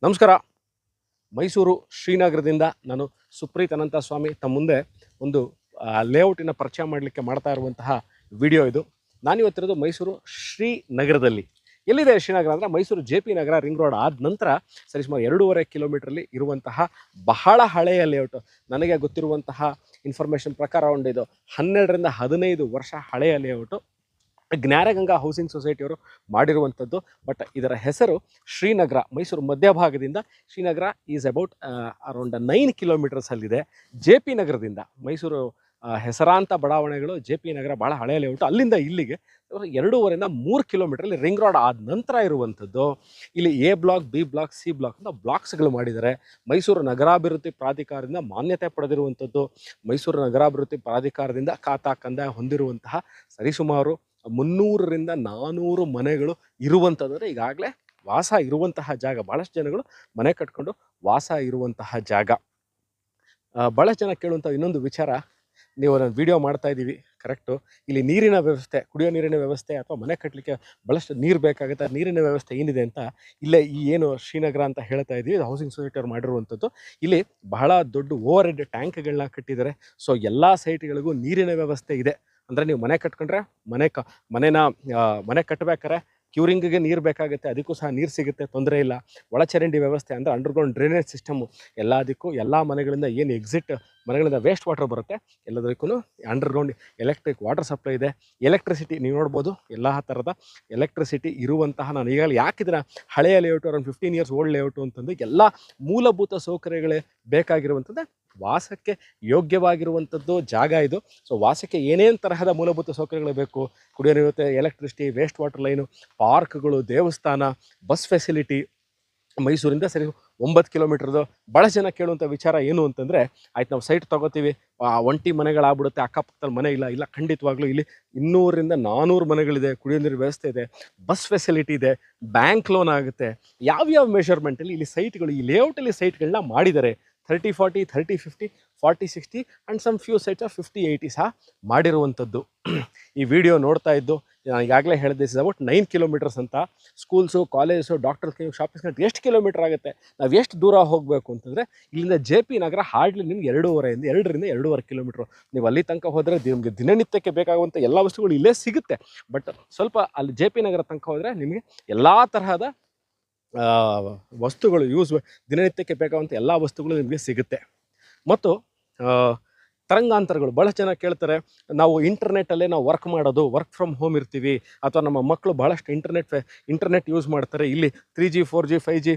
ನಮಸ್ಕಾರ. ಮೈಸೂರು ಶ್ರೀನಗರದಿಂದ ನಾನು ಸುಪ್ರೀತ್ ಅನಂತ ಸ್ವಾಮಿ ತಮ್ಮ ಮುಂದೆ ಒಂದು ಲೇಔಟಿನ ಪರಿಚಯ ಮಾಡಲಿಕ್ಕೆ ಮಾಡ್ತಾ ಇರುವಂತಹ ವಿಡಿಯೋ ಇದು. ನಾನಿವತ್ತಿರೋದು ಮೈಸೂರು ಶ್ರೀನಗರದಲ್ಲಿ. ಎಲ್ಲಿದೆ ಶ್ರೀನಗರ ಅಂದರೆ ಮೈಸೂರು JP ನಗರ ರಿಂಗ್ ರೋಡ್ ಆದ ನಂತರ ಸರಿಸುಮಾರು 2.5 ಕಿಲೋಮೀಟ್ರಲ್ಲಿ ಇರುವಂತಹ ಬಹಳ ಹಳೆಯ ಲೇಔಟು. ನನಗೆ ಗೊತ್ತಿರುವಂತಹ ಇನ್ಫಾರ್ಮೇಷನ್ ಪ್ರಕಾರ ಇದು 12ರಿಂದ 15 ವರ್ಷ ಹಳೆಯ ಲೇಔಟು. ಜ್ಞಾನಗಂಗಾ ಹೌಸಿಂಗ್ ಸೊಸೈಟಿಯವರು ಮಾಡಿರುವಂಥದ್ದು. ಬಟ್ ಇದರ ಹೆಸರು ಶ್ರೀನಗರ. ಮೈಸೂರು ಮಧ್ಯಭಾಗದಿಂದ ಶ್ರೀನಗರ ಈಸ್ ಅಬೌಟ್ ಅರೌಂಡ್ 9 ಕಿಲೋಮೀಟರ್ಸಲ್ಲಿದೆ. JP ನಗರದಿಂದ ಮೈಸೂರು ಹೆಸರಾಂತ ಬಡಾವಣೆಗಳು JP ನಗರ ಭಾಳ ಹಳೆಯ ಲೇಔಟು. ಅಲ್ಲಿಂದ ಇಲ್ಲಿಗೆ 2.5ರಿಂದ 3 ಕಿಲೋಮೀಟ್ರಲ್ಲಿ ರಿಂಗ್ ರೋಡ್ ಆದ ನಂತರ ಇರುವಂಥದ್ದು. ಇಲ್ಲಿ A block, B block, C block ಅಂತ ಬ್ಲಾಕ್ಸ್ಗಳು ಮಾಡಿದ್ದಾರೆ. ಮೈಸೂರು ನಗರಾಭಿವೃದ್ಧಿ ಪ್ರಾಧಿಕಾರದಿಂದ ಮಾನ್ಯತೆ ಪಡೆದಿರುವಂಥದ್ದು. ಮೈಸೂರು ನಗರಾಭಿವೃದ್ಧಿ ಪ್ರಾಧಿಕಾರದಿಂದ ಖಾತಾ ಕಂದಾಯ ಹೊಂದಿರುವಂತಹ ಸರಿಸುಮಾರು 300ರಿಂದ 400 ಮನೆಗಳು ಇರುವಂಥದ್ದು. ಈಗಾಗಲೇ ವಾಸ ಇರುವಂತಹ ಜಾಗ. ಭಾಳಷ್ಟು ಜನಗಳು ಮನೆ ಕಟ್ಕೊಂಡು ವಾಸ ಇರುವಂತಹ ಜಾಗ. ಭಾಳಷ್ಟು ಜನ ಕೇಳುವಂಥ ಇನ್ನೊಂದು ವಿಚಾರ, ನೀವು ನಾನು ವಿಡಿಯೋ ಮಾಡ್ತಾ ಇದ್ದೀವಿ ಕರೆಕ್ಟು, ಇಲ್ಲಿ ನೀರಿನ ವ್ಯವಸ್ಥೆ, ಕುಡಿಯೋ ನೀರಿನ ವ್ಯವಸ್ಥೆ ಅಥವಾ ಮನೆ ಕಟ್ಟಲಿಕ್ಕೆ ಭಾಳಷ್ಟು ನೀರು ಬೇಕಾಗುತ್ತೆ, ನೀರಿನ ವ್ಯವಸ್ಥೆ ಏನಿದೆ ಅಂತ ಇಲ್ಲೇ ಈ ಏನು ಶ್ರೀನಗರ ಅಂತ ಹೇಳ್ತಾ ಇದ್ದೀವಿ, ಇದು ಹೌಸಿಂಗ್ ಸೊಸೈಟಿ ಅವ್ರು ಮಾಡಿರುವಂಥದ್ದು. ಇಲ್ಲಿ ಬಹಳ ದೊಡ್ಡ ಓವರ್ ಹೆಡ್ ಟ್ಯಾಂಕ್ಗಳನ್ನ ಕಟ್ಟಿದ್ದಾರೆ. ಸೊ ಎಲ್ಲ ಸೈಟ್ಗಳಿಗೂ ನೀರಿನ ವ್ಯವಸ್ಥೆ ಇದೆ. ಅಂದರೆ ನೀವು ಮನೆ ಕಟ್ಕೊಂಡ್ರೆ ಮನೆ ಕಟ್ಟಬೇಕಾರೆ ಕ್ಯೂರಿಂಗಿಗೆ ನೀರು ಬೇಕಾಗುತ್ತೆ, ಅದಕ್ಕೂ ಸಹ ನೀರು ಸಿಗುತ್ತೆ, ತೊಂದರೆ ಇಲ್ಲ. ಒಳಚರಂಡಿ ವ್ಯವಸ್ಥೆ ಅಂದರೆ ಅಂಡರ್ಗ್ರೌಂಡ್ ಡ್ರೈನೇಜ್ ಸಿಸ್ಟಮು ಎಲ್ಲದಕ್ಕೂ, ಎಲ್ಲ ಮನೆಗಳಿಂದ ಏನು ಎಕ್ಸಿಟ್ ಮನೆಗಳಿಂದ ವೇಸ್ಟ್ ವಾಟರ್ ಬರುತ್ತೆ ಎಲ್ಲದಕ್ಕೂ ಅಂಡರ್ಗ್ರೌಂಡ್ ಎಲೆಕ್ಟ್ರಿಕ್ ವಾಟರ್ ಸಪ್ಲೈ ಇದೆ. ಎಲೆಕ್ಟ್ರಿಸಿಟಿ ನೀವು ನೋಡ್ಬೋದು, ಎಲ್ಲ ಥರದ ಎಲೆಕ್ಟ್ರಿಸಿಟಿ ಇರುವಂತಹ, ನಾನು ಈಗಾಗಲೇ ಯಾಕಿದ್ರೆ ಹಳೆಯ layout, around 15 years old layout ಅಂತಂದು ಎಲ್ಲ ಮೂಲಭೂತ ಸೌಕರ್ಯಗಳೇ ಬೇಕಾಗಿರುವಂಥದ್ದು, ವಾಸಕ್ಕೆ ಯೋಗ್ಯವಾಗಿರುವಂಥದ್ದು ಜಾಗ ಇದು. ಸೊ ವಾಸಕ್ಕೆ ಏನೇನು ತರಹದ ಮೂಲಭೂತ ಸೌಕರ್ಯಗಳು ಬೇಕು, ಕುಡಿಯೋ ನೀರು, ಎಲೆಕ್ಟ್ರಿಸಿಟಿ, ವೇಸ್ಟ್ ವಾಟರ್ ಲೈನು, ಪಾರ್ಕ್ಗಳು, ದೇವಸ್ಥಾನ, ಬಸ್ ಫೆಸಿಲಿಟಿ. ಮೈಸೂರಿಂದ ಸರಿ 9 ಕಿಲೋಮೀಟ್ರದು. ಭಾಳ ಜನ ಕೇಳುವಂಥ ವಿಚಾರ ಏನು ಅಂತಂದರೆ, ಆಯ್ತು ನಾವು ಸೈಟ್ ತೊಗೋತೀವಿ, ಒಂಟಿ ಮನೆಗಳಾಗ್ಬಿಡುತ್ತೆ, ಅಕ್ಕಪಕ್ಕದಲ್ಲಿ ಮನೆ ಇಲ್ಲ. ಖಂಡಿತವಾಗ್ಲೂ ಇಲ್ಲಿ 200ರಿಂದ 400 ಮನೆಗಳಿದೆ, ಕುಡಿಯೋ ನೀರು ವ್ಯವಸ್ಥೆ ಇದೆ, ಬಸ್ ಫೆಸಿಲಿಟಿ ಇದೆ, ಬ್ಯಾಂಕ್ ಲೋನ್ ಆಗುತ್ತೆ. ಯಾವ್ಯಾವ ಮೆಷರ್ಮೆಂಟಲ್ಲಿ ಇಲ್ಲಿ ಸೈಟ್ಗಳು, ಈ ಲೇಔಟಲ್ಲಿ ಸೈಟ್ಗಳನ್ನ ಮಾಡಿದ್ದಾರೆ. 30-40, 30-50, 40-60 ಆ್ಯಂಡ್ ಸಮ್ ಫ್ಯೂ ಸೈಟ್ಸ್ 50-80 ಸಹ ಮಾಡಿರುವಂಥದ್ದು. ಈ ವಿಡಿಯೋ ನೋಡ್ತಾ ಇದ್ದು ನಾನು ಈಗಾಗಲೇ ಹೇಳಿದೆ, ಇಸ್ ಅಬೌಟ್ 9 ಕಿಲೋಮೀಟರ್ಸ್ ಅಂತ. Schools, college, doctor clinic, shopping centre ಎಷ್ಟು ಕಿಲೋಮೀಟರ್ ಆಗುತ್ತೆ, ನಾವು ಎಷ್ಟು ದೂರ ಹೋಗಬೇಕು ಅಂತಂದರೆ ಇಲ್ಲಿಂದ JP ನಗರ ಹಾರ್ಡ್ಲಿ ನಿಮ್ಗೆ 2.5 ಕಿಲೋಮೀಟ್ರು. ನೀವು ಅಲ್ಲಿ ತನಕ ಹೋದರೆ ನಿಮಗೆ ದಿನನಿತ್ಯಕ್ಕೆ ಬೇಕಾಗುವಂಥ ಎಲ್ಲ ವಸ್ತುಗಳು ಇಲ್ಲೇ ಸಿಗುತ್ತೆ. ಬಟ್ ಸ್ವಲ್ಪ ಅಲ್ಲಿ JP ನಗರ ತನಕ ಹೋದರೆ ನಿಮಗೆ ಎಲ್ಲ ತರಹದ ವಸ್ತುಗಳು ದಿನನಿತ್ಯಕ್ಕೆ ಬೇಕಾಗುವಂಥ ಎಲ್ಲ ವಸ್ತುಗಳು ನಿಮಗೆ ಸಿಗುತ್ತೆ. ಮತ್ತು ತರಂಗಾಂತರಗಳು ಭಾಳ ಜನ ಕೇಳ್ತಾರೆ, ನಾವು ಇಂಟರ್ನೆಟ್ಟಲ್ಲೇ ನಾವು ವರ್ಕ್ ಫ್ರಮ್ ಹೋಮ್ ಇರ್ತೀವಿ, ಅಥವಾ ನಮ್ಮ ಮಕ್ಕಳು ಭಾಳಷ್ಟು ಇಂಟರ್ನೆಟ್ ಯೂಸ್ ಮಾಡ್ತಾರೆ, ಇಲ್ಲಿ 3G 4G 5G